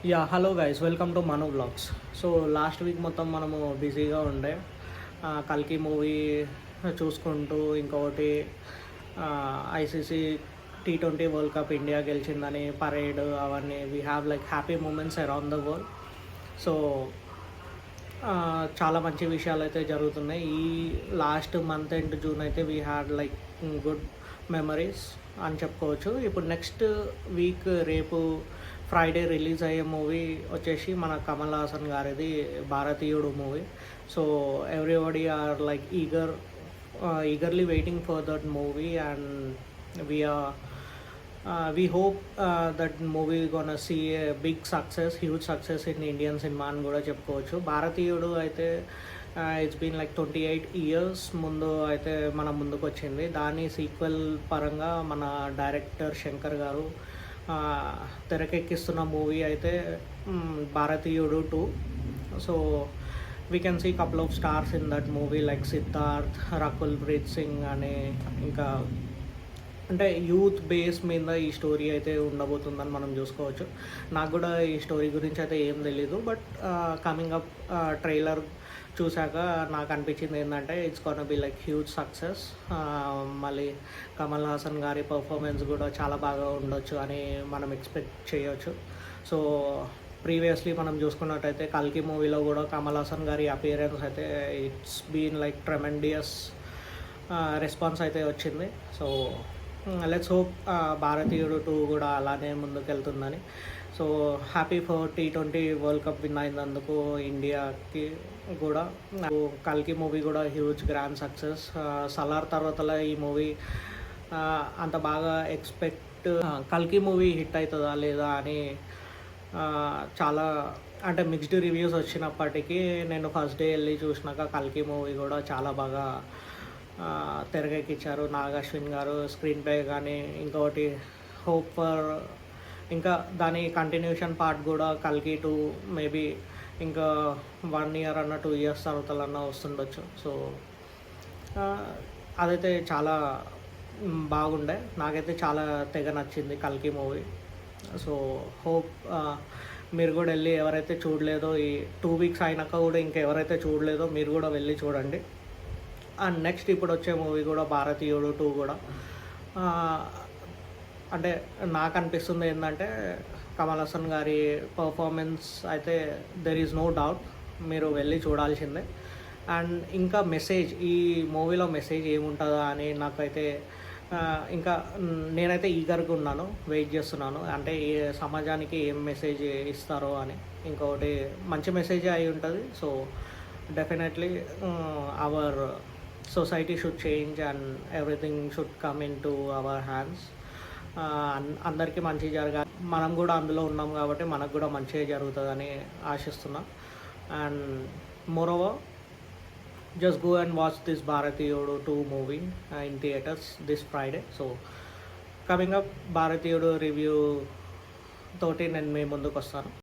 Hello guys, welcome to Manu blogs. So last week మొత్తం మనము బిజీగా ఉండే కల్కి మూవీ చూసుకుంటూ, ఇంకొకటి ICC T20 world cup India గెలిచిందని పరేడ్ అవన్నీ we have like happy moments around the world. So చాలా మంచి విషయాలు అయితే జరుగుతున్నాయి. ఈ లాస్ట్ మంత్ ఎండ్ జూన్ అయితే we had like good memories అని చెప్పుకోవచ్చు. ఇప్పుడు నెక్స్ట్ వీక్ రేపు ఫ్రైడే రిలీజ్ అయ్యే మూవీ వచ్చేసి మన కమల్ హాసన్ గారిది Bharateeyudu movie. So everybody are like eagerly waiting for that movie and we are we hope that movie gonna see a big success, huge success in Indian cinema అని కూడా చెప్పుకోవచ్చు. భారతీయుడు అయితే ఇట్స్ బీన్ లైక్ 28 ఇయర్స్ ముందు అయితే మన ముందుకు వచ్చింది. దాని సీక్వెల్ పరంగా మన డైరెక్టర్ శంకర్ గారు తెరకెక్కిస్తున్న మూవీ అయితే Bharateeyudu 2. So we can see couple of stars in that movie like Siddharth, Rakul Preet Singh అనే, ఇంకా అంటే యూత్ బేస్ మీద ఈ స్టోరీ అయితే ఉండబోతుందని మనం చూసుకోవచ్చు. నాకు కూడా ఈ స్టోరీ గురించి అయితే ఏం తెలీదు, బట్ కమింగ్ అప్ ట్రైలర్ చూశాక నాకు అనిపించింది ఏంటంటే it's can be like huge success. మళ్ళీ కమల్ హాసన్ గారి పర్ఫార్మెన్స్ కూడా చాలా బాగా ఉండొచ్చు అని మనం ఎక్స్పెక్ట్ చేయొచ్చు. సో ప్రీవియస్లీ మనం చూసుకున్నట్టయితే కల్కి మూవీలో కూడా కమల్ హాసన్ గారి అపియరెన్స్ అయితే it's been like tremendous response అయితే వచ్చింది. సో లెట్స్ హోప్ భారతీయుడు 2 కూడా అలానే ముందుకెళ్తుందని. So happy for T20 world cup win అయినందుకు ఇండియాకి కూడా. కల్కి మూవీ కూడా హ్యూజ్ గ్రాండ్ సక్సెస్. సలార్ తర్వాతలో ఈ మూవీ అంత బాగా కల్కి మూవీ హిట్ అవుతుందా లేదా అని చాలా అంటే మిక్స్డ్ రివ్యూస్ వచ్చినప్పటికీ నేను ఫస్ట్ డే వెళ్ళి చూసినాక కల్కి మూవీ కూడా చాలా బాగా తెరకెక్కించారు నాగ్ అశ్విన్ గారు. స్క్రీన్ ప్లే కానీ, ఇంకొకటి హోప్ ఫర్ ఇంకా దాని కంటిన్యూషన్ పార్ట్ కూడా కల్కి 2 మేబీ ఇంకా 1 ఇయర్ అన్న 2 ఇయర్స్ తర్వాతలన్నా వస్తుండొచ్చు. సో అదైతే చాలా బాగుండే, నాకైతే చాలా తెగ నచ్చింది కల్కి మూవీ. సో హోప్ మీరు కూడా వెళ్ళి, ఎవరైతే చూడలేదో ఈ 2 వీక్స్ అయినాక కూడా ఇంకా ఎవరైతే చూడలేదో మీరు కూడా వెళ్ళి చూడండి. అండ్ నెక్స్ట్ ఇప్పుడు వచ్చే మూవీ కూడా భారతీయుడు 2 కూడా అంటే నాకు అనిపిస్తుంది ఏంటంటే కమల్ హాసన్ గారి పర్ఫార్మెన్స్ అయితే దెర్ ఈజ్ నో డౌట్, మీరు వెళ్ళి చూడాల్సిందే. అండ్ ఇంకా మెసేజ్, ఈ మూవీలో మెసేజ్ ఏముంటుందా అని నాకైతే ఇంకా నేనైతే ఈగర్గా ఉన్నాను, వెయిట్ చేస్తున్నాను. అంటే ఏ సమాజానికి ఏం మెసేజ్ ఇస్తారో అని. ఇంకొకటి మంచి మెసేజ్ అయి ఉంటుంది. So definitely our society should change and everything should come into our hands. అందరికీ మంచి జరగాలి, మనం కూడా అందులో ఉన్నాం కాబట్టి మనకు కూడా మంచిగా జరుగుతుందని ఆశిస్తున్నా. And moreover just go and watch this భారతీయుడు 2 movie in theaters this Friday. So coming up భారతీయుడు రివ్యూ తోటి నేను మీ ముందుకు వస్తాను.